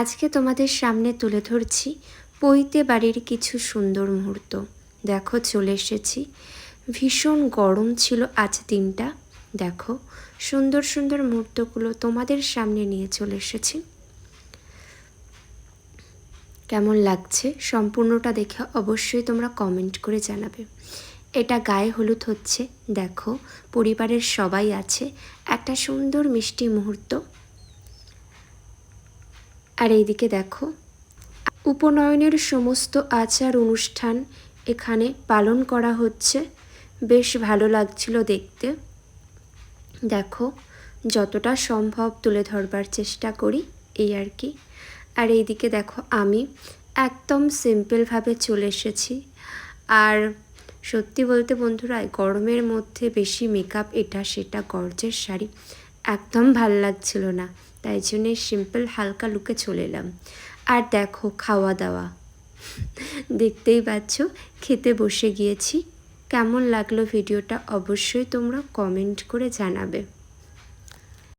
আজকে তোমাদের সামনে তুলে ধরছি পৈতে বাড়ির কিছু সুন্দর মুহূর্ত। দেখো চলে এসেছি, ভীষণ গরম ছিল আজ দিনটা। দেখো সুন্দর সুন্দর মুহূর্তগুলো তোমাদের সামনে নিয়ে চলে এসেছি। কেমন লাগছে সম্পূর্ণটা দেখে অবশ্যই তোমরা কমেন্ট করে জানাবে। এটা গায়ে হলুদ হচ্ছে, দেখো পরিবারের সবাই আছে, একটা সুন্দর মিষ্টি মুহূর্ত। আর এইদিকে দেখো উপনয়নের সমস্ত আচার অনুষ্ঠান এখানে পালন করা হচ্ছে, বেশ ভালো লাগছিল দেখতে। দেখো যতটা সম্ভব তুলে ধরবার চেষ্টা করি, এই আর কি। আর এইদিকে দেখো আমি একদম সিম্পলভাবে চলে এসেছি। আর সত্যি বলতে বন্ধুরা, গরমের মধ্যে বেশি মেকআপ এটা সেটা গর্জের শাড়ি একদম ভাল লাগছিল না, তাই জন্যে সিম্পল হালকা লুকে চলে এলাম। আর দেখো খাওয়া দাওয়া দেখতেই পাচ্ছ, খেতে বসে গিয়েছি। কেমন লাগলো ভিডিওটা অবশ্যই তোমরা কমেন্ট করে জানাবে।